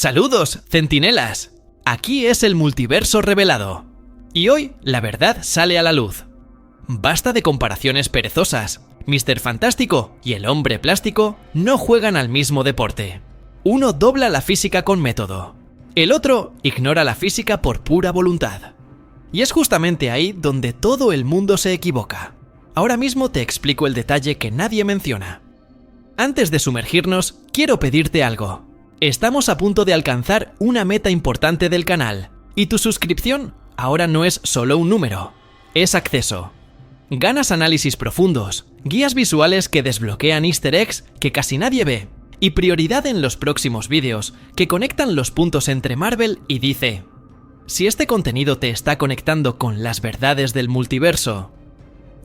Saludos, centinelas. Aquí es el multiverso revelado. Y hoy la verdad sale a la luz. Basta de comparaciones perezosas. Mr. Fantástico y el hombre plástico no juegan al mismo deporte. Uno dobla la física con método. El otro ignora la física por pura voluntad. Y es justamente ahí donde todo el mundo se equivoca. Ahora mismo te explico el detalle que nadie menciona. Antes de sumergirnos, quiero pedirte algo. Estamos a punto de alcanzar una meta importante del canal, y tu suscripción ahora no es solo un número, es acceso. Ganas análisis profundos, guías visuales que desbloquean easter eggs que casi nadie ve, y prioridad en los próximos vídeos que conectan los puntos entre Marvel y DC. Si este contenido te está conectando con las verdades del multiverso,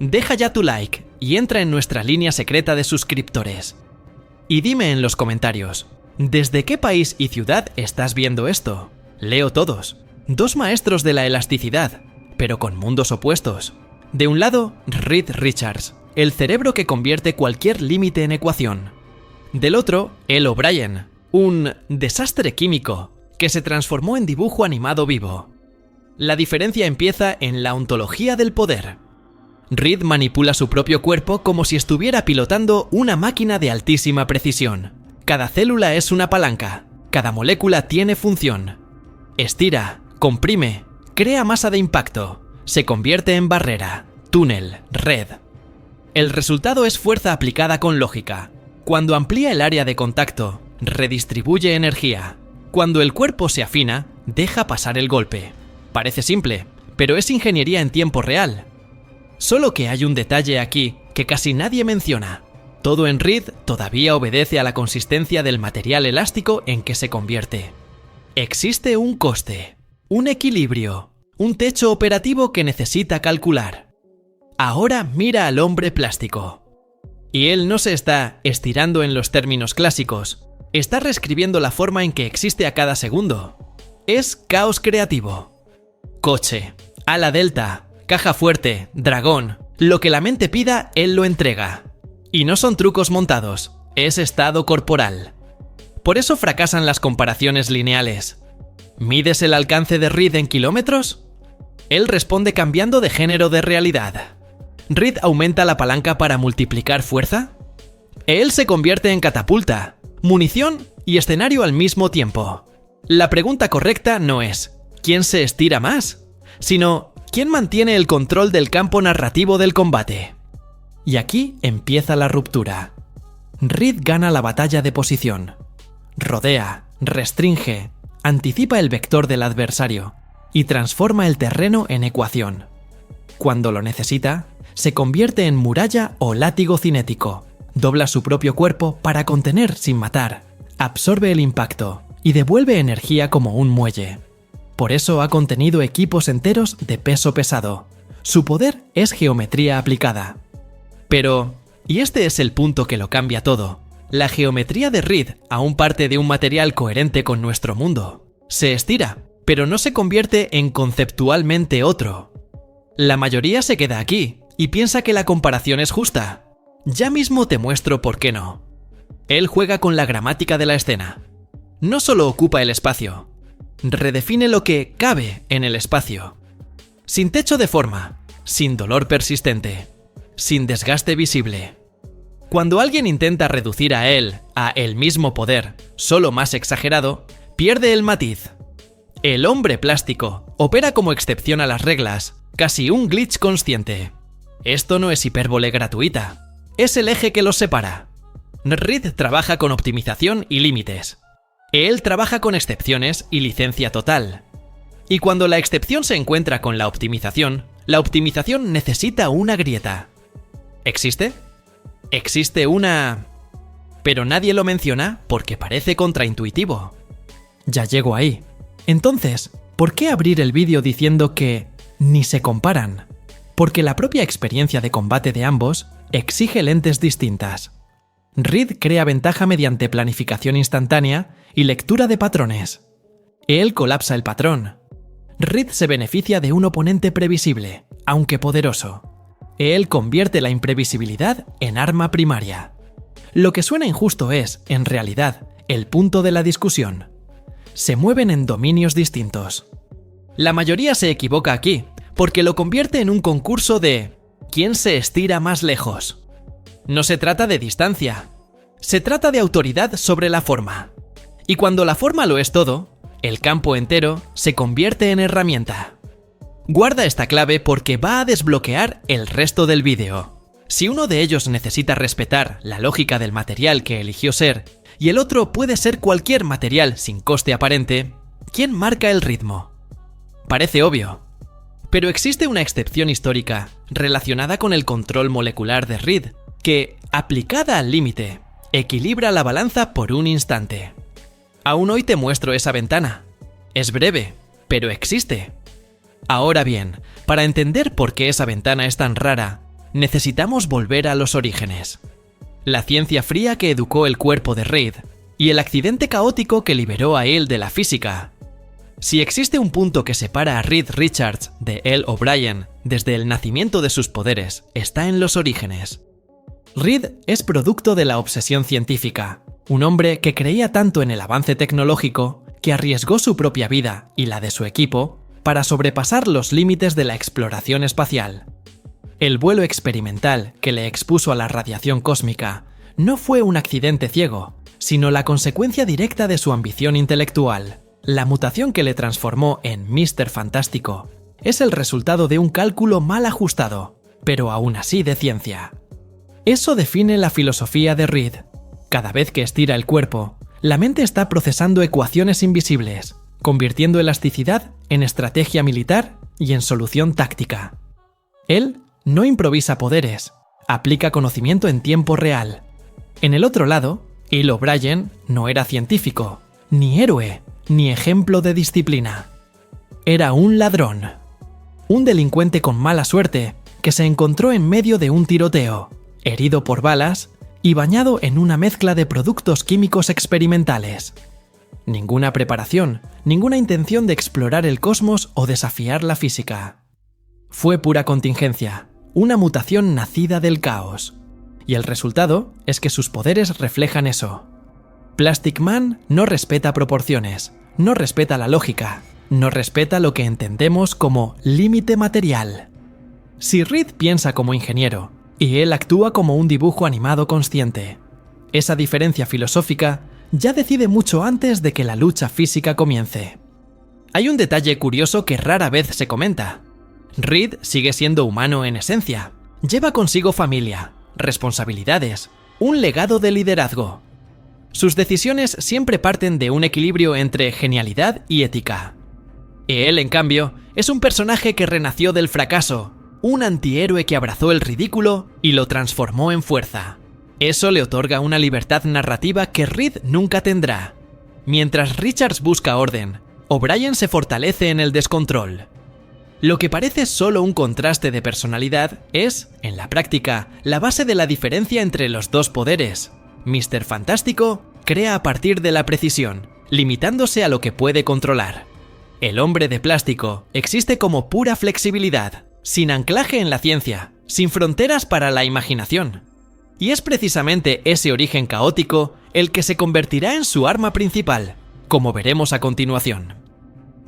deja ya tu like y entra en nuestra línea secreta de suscriptores. Y dime en los comentarios, ¿desde qué país y ciudad estás viendo esto? Leo todos. Dos maestros de la elasticidad, pero con mundos opuestos. De un lado, Reed Richards, el cerebro que convierte cualquier límite en ecuación. Del otro, El O'Brien, un desastre químico que se transformó en dibujo animado vivo. La diferencia empieza en la ontología del poder. Reed manipula su propio cuerpo como si estuviera pilotando una máquina de altísima precisión. Cada célula es una palanca, cada molécula tiene función. Estira, comprime, crea masa de impacto, se convierte en barrera, túnel, red. El resultado es fuerza aplicada con lógica. Cuando amplía el área de contacto, redistribuye energía. Cuando el cuerpo se afina, deja pasar el golpe. Parece simple, pero es ingeniería en tiempo real. Solo que hay un detalle aquí que casi nadie menciona. Todo en Reed todavía obedece a la consistencia del material elástico en que se convierte. Existe un coste, un equilibrio, un techo operativo que necesita calcular. Ahora mira al hombre plástico. Y él no se está estirando en los términos clásicos, está reescribiendo la forma en que existe a cada segundo. Es caos creativo. Coche, ala delta, caja fuerte, dragón, lo que la mente pida, él lo entrega. Y no son trucos montados, es estado corporal. Por eso fracasan las comparaciones lineales. ¿Mides el alcance de Reed en kilómetros? Él responde cambiando de género de realidad. ¿Reed aumenta la palanca para multiplicar fuerza? Él se convierte en catapulta, munición y escenario al mismo tiempo. La pregunta correcta no es ¿quién se estira más?, sino ¿quién mantiene el control del campo narrativo del combate? Y aquí empieza la ruptura. Reed gana la batalla de posición. Rodea, restringe, anticipa el vector del adversario y transforma el terreno en ecuación. Cuando lo necesita, se convierte en muralla o látigo cinético. Dobla su propio cuerpo para contener sin matar. Absorbe el impacto y devuelve energía como un muelle. Por eso ha contenido equipos enteros de peso pesado. Su poder es geometría aplicada. Pero, y este es el punto que lo cambia todo, la geometría de Reed aún parte de un material coherente con nuestro mundo. Se estira, pero no se convierte en conceptualmente otro. La mayoría se queda aquí y piensa que la comparación es justa. Ya mismo te muestro por qué no. Él juega con la gramática de la escena. No solo ocupa el espacio, redefine lo que cabe en el espacio. Sin techo de forma, sin dolor persistente, sin desgaste visible. Cuando alguien intenta reducir a él a el mismo poder, solo más exagerado, pierde el matiz. El hombre plástico opera como excepción a las reglas, casi un glitch consciente. Esto no es hipérbole gratuita, es el eje que los separa. Reed trabaja con optimización y límites. Él trabaja con excepciones y licencia total. Y cuando la excepción se encuentra con la optimización necesita una grieta. ¿Existe? Existe una... Pero nadie lo menciona porque parece contraintuitivo. Ya llego ahí. Entonces, ¿por qué abrir el vídeo diciendo que ni se comparan? Porque la propia experiencia de combate de ambos exige lentes distintas. Reed crea ventaja mediante planificación instantánea y lectura de patrones. Él colapsa el patrón. Reed se beneficia de un oponente previsible, aunque poderoso. Él convierte la imprevisibilidad en arma primaria. Lo que suena injusto es, en realidad, el punto de la discusión. se mueven en dominios distintos. La mayoría se equivoca aquí, porque lo convierte en un concurso de ¿quién se estira más lejos? No se trata de distancia, se trata de autoridad sobre la forma. Y cuando la forma lo es todo, el campo entero se convierte en herramienta. Guarda esta clave porque va a desbloquear el resto del vídeo. Si uno de ellos necesita respetar la lógica del material que eligió ser, y el otro puede ser cualquier material sin coste aparente, ¿quién marca el ritmo? Parece obvio. Pero existe una excepción histórica relacionada con el control molecular de Reed, que, aplicada al límite, equilibra la balanza por un instante. Aún hoy te muestro esa ventana. Es breve, pero existe. Ahora bien, para entender por qué esa ventana es tan rara, necesitamos volver a los orígenes. La ciencia fría que educó el cuerpo de Reed y el accidente caótico que liberó a él de la física. Si existe un punto que separa a Reed Richards de L. O'Brien desde el nacimiento de sus poderes, está en los orígenes. Reed es producto de la obsesión científica, un hombre que creía tanto en el avance tecnológico que arriesgó su propia vida y la de su equipo para sobrepasar los límites de la exploración espacial. El vuelo experimental que le expuso a la radiación cósmica no fue un accidente ciego, sino la consecuencia directa de su ambición intelectual. La mutación que le transformó en Mr. Fantástico es el resultado de un cálculo mal ajustado, pero aún así de ciencia. Eso define la filosofía de Reed. Cada vez que estira el cuerpo, la mente está procesando ecuaciones invisibles, convirtiendo elasticidad en estrategia militar y en solución táctica. Él no improvisa poderes, aplica conocimiento en tiempo real. En el otro lado, L. O'Brien no era científico, ni héroe, ni ejemplo de disciplina. Era un ladrón. Un delincuente con mala suerte que se encontró en medio de un tiroteo, herido por balas y bañado en una mezcla de productos químicos experimentales. Ninguna preparación, ninguna intención de explorar el cosmos o desafiar la física. Fue pura contingencia, una mutación nacida del caos. Y el resultado es que sus poderes reflejan eso. Plastic Man no respeta proporciones, no respeta la lógica, no respeta lo que entendemos como límite material. Si Reed piensa como ingeniero, y él actúa como un dibujo animado consciente, esa diferencia filosófica ya decide mucho antes de que la lucha física comience. Hay un detalle curioso que rara vez se comenta. Reed sigue siendo humano en esencia, lleva consigo familia, responsabilidades, un legado de liderazgo. Sus decisiones siempre parten de un equilibrio entre genialidad y ética. Él, en cambio, es un personaje que renació del fracaso, un antihéroe que abrazó el ridículo y lo transformó en fuerza. Eso le otorga una libertad narrativa que Reed nunca tendrá. Mientras Richards busca orden, O'Brien se fortalece en el descontrol. Lo que parece solo un contraste de personalidad es, en la práctica, la base de la diferencia entre los dos poderes. Mr. Fantástico crea a partir de la precisión, limitándose a lo que puede controlar. El hombre de plástico existe como pura flexibilidad, sin anclaje en la ciencia, sin fronteras para la imaginación. Y es precisamente ese origen caótico el que se convertirá en su arma principal, como veremos a continuación.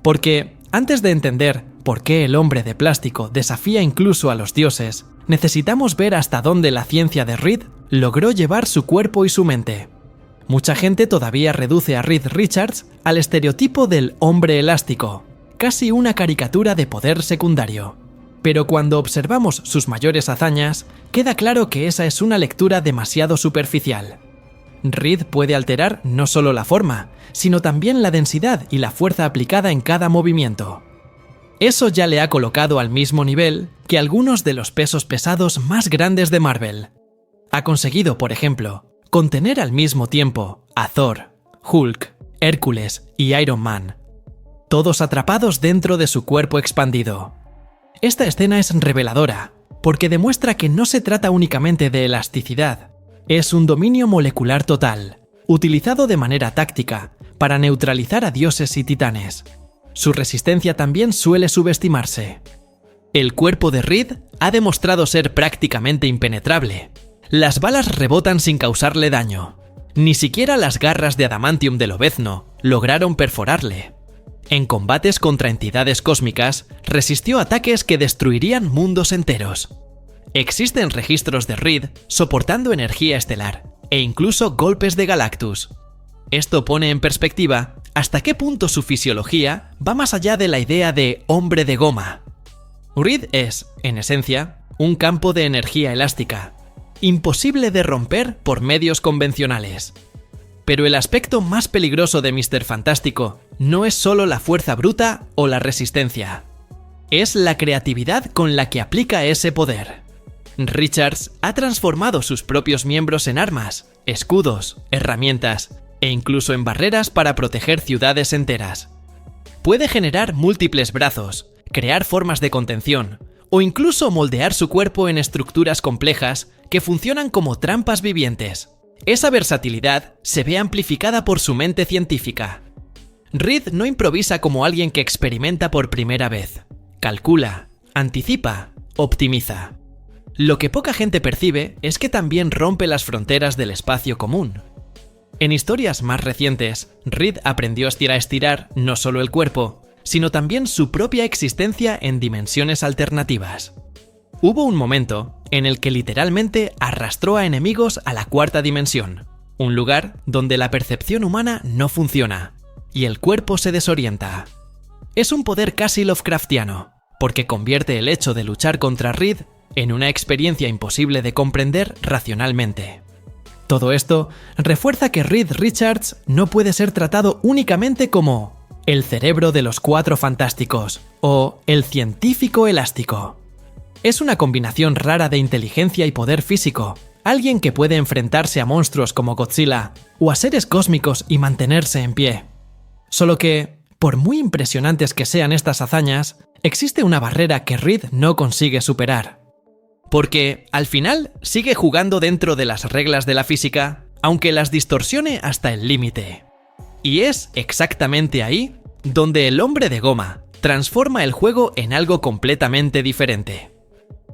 Porque, antes de entender por qué el hombre de plástico desafía incluso a los dioses, necesitamos ver hasta dónde la ciencia de Reed logró llevar su cuerpo y su mente. Mucha gente todavía reduce a Reed Richards al estereotipo del hombre elástico, casi una caricatura de poder secundario. Pero cuando observamos sus mayores hazañas, queda claro que esa es una lectura demasiado superficial. Reed puede alterar no solo la forma, sino también la densidad y la fuerza aplicada en cada movimiento. Eso ya le ha colocado al mismo nivel que algunos de los pesos pesados más grandes de Marvel. Ha conseguido, por ejemplo, contener al mismo tiempo a Thor, Hulk, Hércules y Iron Man, todos atrapados dentro de su cuerpo expandido. Esta escena es reveladora, porque demuestra que no se trata únicamente de elasticidad, es un dominio molecular total, utilizado de manera táctica para neutralizar a dioses y titanes. Su resistencia también suele subestimarse. El cuerpo de Reed ha demostrado ser prácticamente impenetrable. Las balas rebotan sin causarle daño. Ni siquiera las garras de adamantium de Lobezno lograron perforarle. En combates contra entidades cósmicas, resistió ataques que destruirían mundos enteros. Existen registros de Reed soportando energía estelar, e incluso golpes de Galactus. Esto pone en perspectiva hasta qué punto su fisiología va más allá de la idea de hombre de goma. Reed es, en esencia, un campo de energía elástica, imposible de romper por medios convencionales. Pero el aspecto más peligroso de Mr. Fantástico no es solo la fuerza bruta o la resistencia. Es la creatividad con la que aplica ese poder. Richards ha transformado sus propios miembros en armas, escudos, herramientas e incluso en barreras para proteger ciudades enteras. Puede generar múltiples brazos, crear formas de contención o incluso moldear su cuerpo en estructuras complejas que funcionan como trampas vivientes. Esa versatilidad se ve amplificada por su mente científica. Reed no improvisa como alguien que experimenta por primera vez. Calcula, anticipa, optimiza. Lo que poca gente percibe es que también rompe las fronteras del espacio común. En historias más recientes, Reed aprendió a estirar no solo el cuerpo, sino también su propia existencia en dimensiones alternativas. Hubo un momento en el que literalmente arrastró a enemigos a la cuarta dimensión, un lugar donde la percepción humana no funciona y el cuerpo se desorienta. Es un poder casi Lovecraftiano, porque convierte el hecho de luchar contra Reed en una experiencia imposible de comprender racionalmente. Todo esto refuerza que Reed Richards no puede ser tratado únicamente como el cerebro de los Cuatro Fantásticos o el científico elástico. Es una combinación rara de inteligencia y poder físico, alguien que puede enfrentarse a monstruos como Godzilla o a seres cósmicos y mantenerse en pie. Solo que, por muy impresionantes que sean estas hazañas, existe una barrera que Reed no consigue superar. Porque, al final, sigue jugando dentro de las reglas de la física, aunque las distorsione hasta el límite. Y es exactamente ahí donde el hombre de goma transforma el juego en algo completamente diferente.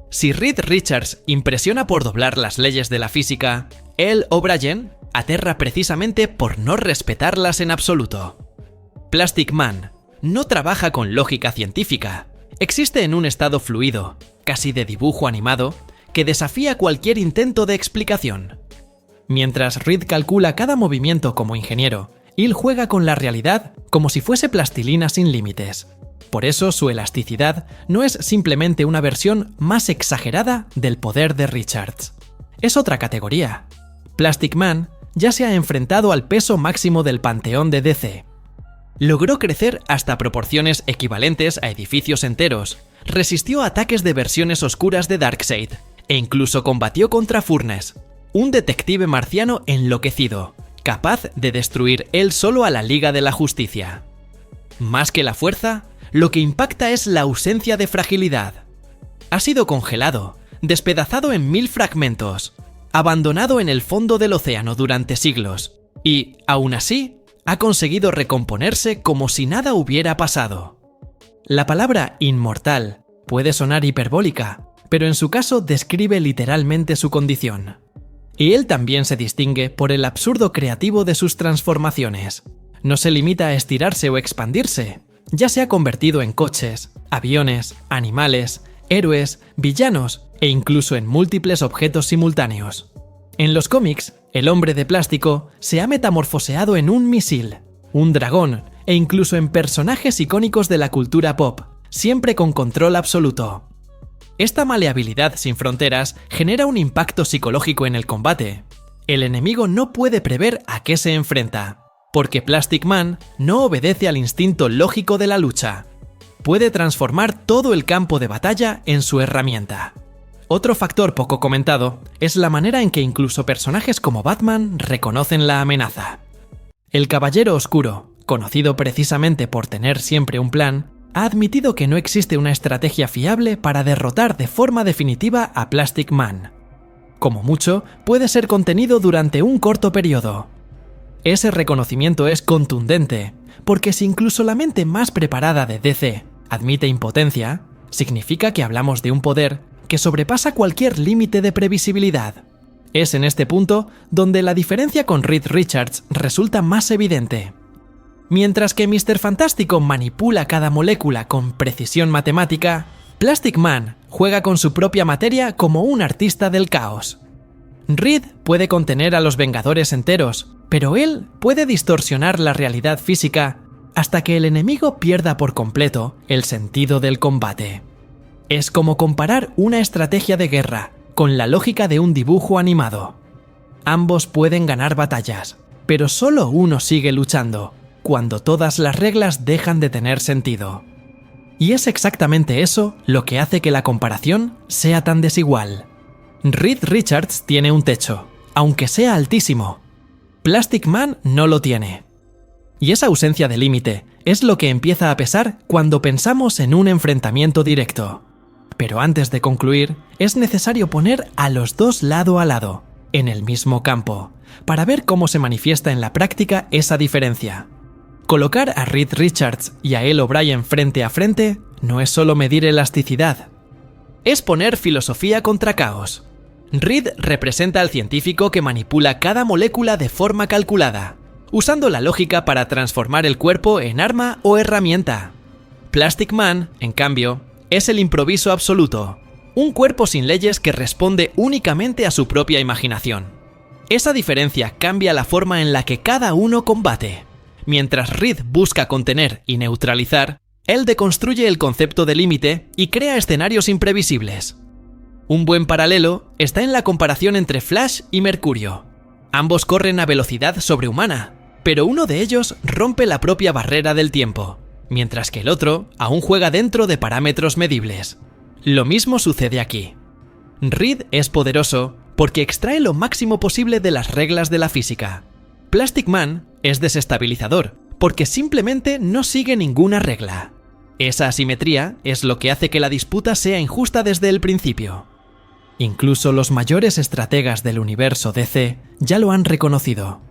Si Reed Richards impresiona por doblar las leyes de la física, L. O'Brien aterra precisamente por no respetarlas en absoluto. Plastic Man no trabaja con lógica científica, existe en un estado fluido, casi de dibujo animado, que desafía cualquier intento de explicación. Mientras Reed calcula cada movimiento como ingeniero, él juega con la realidad como si fuese plastilina sin límites. Por eso su elasticidad no es simplemente una versión más exagerada del poder de Richards. Es otra categoría. Plastic Man ya se ha enfrentado al peso máximo del panteón de DC. Logró crecer hasta proporciones equivalentes a edificios enteros, resistió ataques de versiones oscuras de Darkseid, e incluso combatió contra Furnace, un detective marciano enloquecido, capaz de destruir él solo a la Liga de la Justicia. Más que la fuerza, lo que impacta es la ausencia de fragilidad. Ha sido congelado, despedazado en 1000 fragmentos, abandonado en el fondo del océano durante siglos, y, aún así, ha conseguido recomponerse como si nada hubiera pasado. La palabra inmortal puede sonar hiperbólica, pero en su caso describe literalmente su condición. Y él también se distingue por el absurdo creativo de sus transformaciones. No se limita a estirarse o expandirse. Ya se ha convertido en coches, aviones, animales, héroes, villanos e incluso en múltiples objetos simultáneos. En los cómics, el hombre de plástico se ha metamorfoseado en un misil, un dragón e incluso en personajes icónicos de la cultura pop, siempre con control absoluto. Esta maleabilidad sin fronteras genera un impacto psicológico en el combate. El enemigo no puede prever a qué se enfrenta, porque Plastic Man no obedece al instinto lógico de la lucha. Puede transformar todo el campo de batalla en su herramienta. Otro factor poco comentado es la manera en que incluso personajes como Batman reconocen la amenaza. El Caballero Oscuro, conocido precisamente por tener siempre un plan, ha admitido que no existe una estrategia fiable para derrotar de forma definitiva a Plastic Man. Como mucho, puede ser contenido durante un corto periodo. Ese reconocimiento es contundente, porque si incluso la mente más preparada de DC admite impotencia, significa que hablamos de un poder que sobrepasa cualquier límite de previsibilidad. Es en este punto donde la diferencia con Reed Richards resulta más evidente. Mientras que Mr. Fantástico manipula cada molécula con precisión matemática, Plastic Man juega con su propia materia como un artista del caos. Reed puede contener a los Vengadores enteros, pero él puede distorsionar la realidad física hasta que el enemigo pierda por completo el sentido del combate. Es como comparar una estrategia de guerra con la lógica de un dibujo animado. Ambos pueden ganar batallas, pero solo uno sigue luchando, cuando todas las reglas dejan de tener sentido. Y es exactamente eso lo que hace que la comparación sea tan desigual. Reed Richards tiene un techo, aunque sea altísimo. Plastic Man no lo tiene. Y esa ausencia de límite es lo que empieza a pesar cuando pensamos en un enfrentamiento directo. Pero antes de concluir, es necesario poner a los dos lado a lado, en el mismo campo, para ver cómo se manifiesta en la práctica esa diferencia. Colocar a Reed Richards y a El O'Brien frente a frente no es solo medir elasticidad. Es poner filosofía contra caos. Reed representa al científico que manipula cada molécula de forma calculada, usando la lógica para transformar el cuerpo en arma o herramienta. Plastic Man, en cambio, es el improviso absoluto, un cuerpo sin leyes que responde únicamente a su propia imaginación. Esa diferencia cambia la forma en la que cada uno combate. Mientras Reed busca contener y neutralizar, él deconstruye el concepto de límite y crea escenarios imprevisibles. Un buen paralelo está en la comparación entre Flash y Mercurio. Ambos corren a velocidad sobrehumana, pero uno de ellos rompe la propia barrera del tiempo, mientras que el otro aún juega dentro de parámetros medibles. Lo mismo sucede aquí. Reed es poderoso porque extrae lo máximo posible de las reglas de la física. Plastic Man es desestabilizador porque simplemente no sigue ninguna regla. Esa asimetría es lo que hace que la disputa sea injusta desde el principio. Incluso los mayores estrategas del universo DC ya lo han reconocido.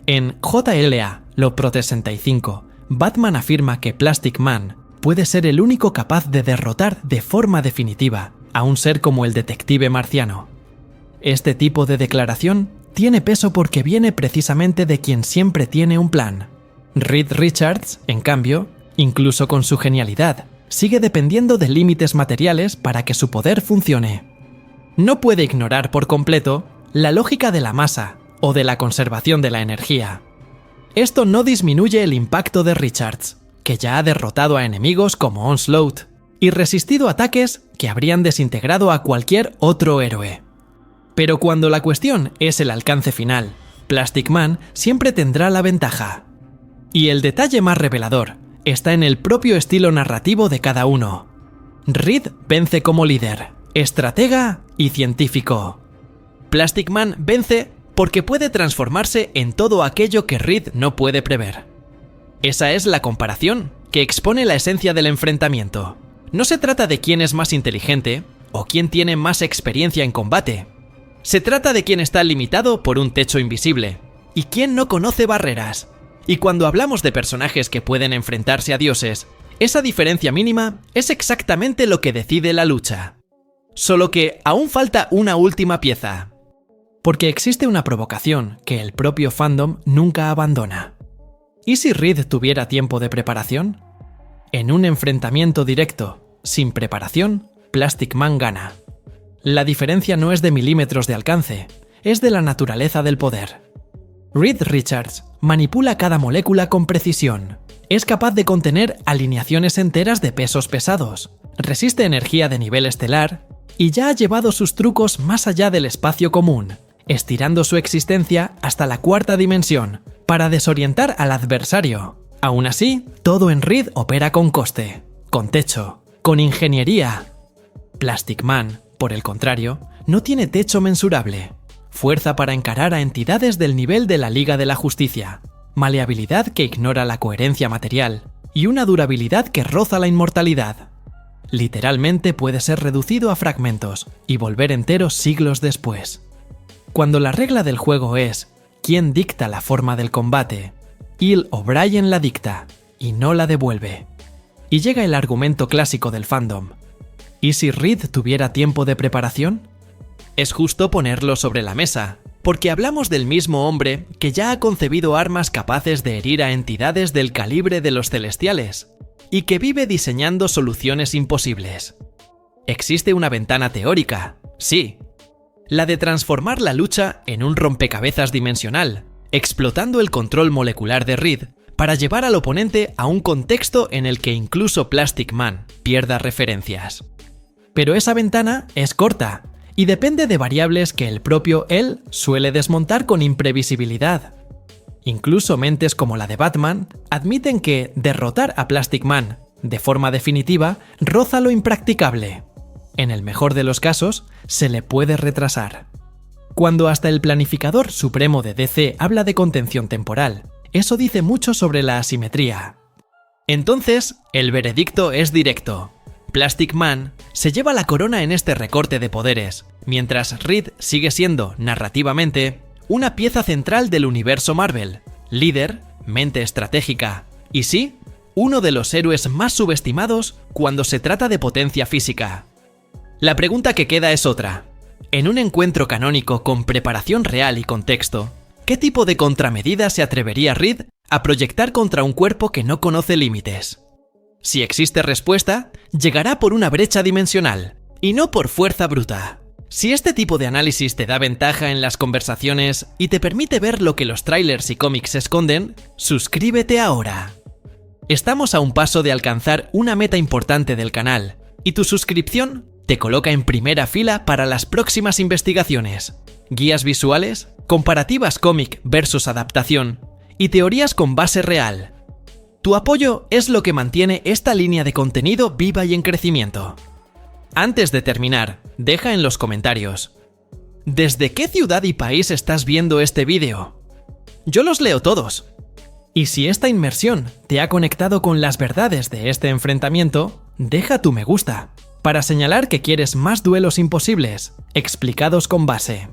En JLA Looproot 65, Batman afirma que Plastic Man puede ser el único capaz de derrotar de forma definitiva a un ser como el detective marciano. Este tipo de declaración tiene peso porque viene precisamente de quien siempre tiene un plan. Reed Richards, en cambio, incluso con su genialidad, sigue dependiendo de límites materiales para que su poder funcione. No puede ignorar por completo la lógica de la masa o de la conservación de la energía. Esto no disminuye el impacto de Richards, que ya ha derrotado a enemigos como Onslaught y resistido ataques que habrían desintegrado a cualquier otro héroe. Pero cuando la cuestión es el alcance final, Plastic Man siempre tendrá la ventaja. Y el detalle más revelador está en el propio estilo narrativo de cada uno. Reed vence como líder, estratega y científico. Plastic Man vence porque puede transformarse en todo aquello que Reed no puede prever. Esa es la comparación que expone la esencia del enfrentamiento. No se trata de quién es más inteligente o quién tiene más experiencia en combate. Se trata de quién está limitado por un techo invisible y quién no conoce barreras. Y cuando hablamos de personajes que pueden enfrentarse a dioses, esa diferencia mínima es exactamente lo que decide la lucha. Solo que aún falta una última pieza. Porque existe una provocación que el propio fandom nunca abandona. ¿Y si Reed tuviera tiempo de preparación? En un enfrentamiento directo, sin preparación, Plastic Man gana. La diferencia no es de milímetros de alcance, es de la naturaleza del poder. Reed Richards manipula cada molécula con precisión. Es capaz de contener alineaciones enteras de pesos pesados, resiste energía de nivel estelar y ya ha llevado sus trucos más allá del espacio común, estirando su existencia hasta la cuarta dimensión para desorientar al adversario. Aún así, todo en Reed opera con coste, con techo, con ingeniería. Plastic Man, por el contrario, no tiene techo mensurable. Fuerza para encarar a entidades del nivel de la Liga de la Justicia, maleabilidad que ignora la coherencia material y una durabilidad que roza la inmortalidad. Literalmente puede ser reducido a fragmentos y volver entero siglos después. Cuando la regla del juego es quién dicta la forma del combate, El O'Brien la dicta y no la devuelve. Y llega el argumento clásico del fandom. ¿Y si Reed tuviera tiempo de preparación? Es justo ponerlo sobre la mesa, porque hablamos del mismo hombre que ya ha concebido armas capaces de herir a entidades del calibre de los celestiales, y que vive diseñando soluciones imposibles. Existe una ventana teórica, sí, la de transformar la lucha en un rompecabezas dimensional, explotando el control molecular de Reed para llevar al oponente a un contexto en el que incluso Plastic Man pierda referencias. Pero esa ventana es corta y depende de variables que el propio él suele desmontar con imprevisibilidad. Incluso mentes como la de Batman admiten que derrotar a Plastic Man de forma definitiva roza lo impracticable. En el mejor de los casos, se le puede retrasar. Cuando hasta el planificador supremo de DC habla de contención temporal, eso dice mucho sobre la asimetría. Entonces, el veredicto es directo. Plastic Man se lleva la corona en este recorte de poderes, mientras Reed sigue siendo, narrativamente, una pieza central del universo Marvel, líder, mente estratégica, y sí, uno de los héroes más subestimados cuando se trata de potencia física. La pregunta que queda es otra. En un encuentro canónico con preparación real y contexto, ¿qué tipo de contramedida se atrevería Reed a proyectar contra un cuerpo que no conoce límites? Si existe respuesta, llegará por una brecha dimensional, y no por fuerza bruta. Si este tipo de análisis te da ventaja en las conversaciones y te permite ver lo que los trailers y cómics esconden, suscríbete ahora. Estamos a un paso de alcanzar una meta importante del canal, y tu suscripción te coloca en primera fila para las próximas investigaciones, guías visuales, comparativas cómic versus adaptación y teorías con base real. Tu apoyo es lo que mantiene esta línea de contenido viva y en crecimiento. Antes de terminar, deja en los comentarios: ¿desde qué ciudad y país estás viendo este vídeo? Yo los leo todos. Y si esta inmersión te ha conectado con las verdades de este enfrentamiento, deja tu me gusta para señalar que quieres más duelos imposibles, explicados con base.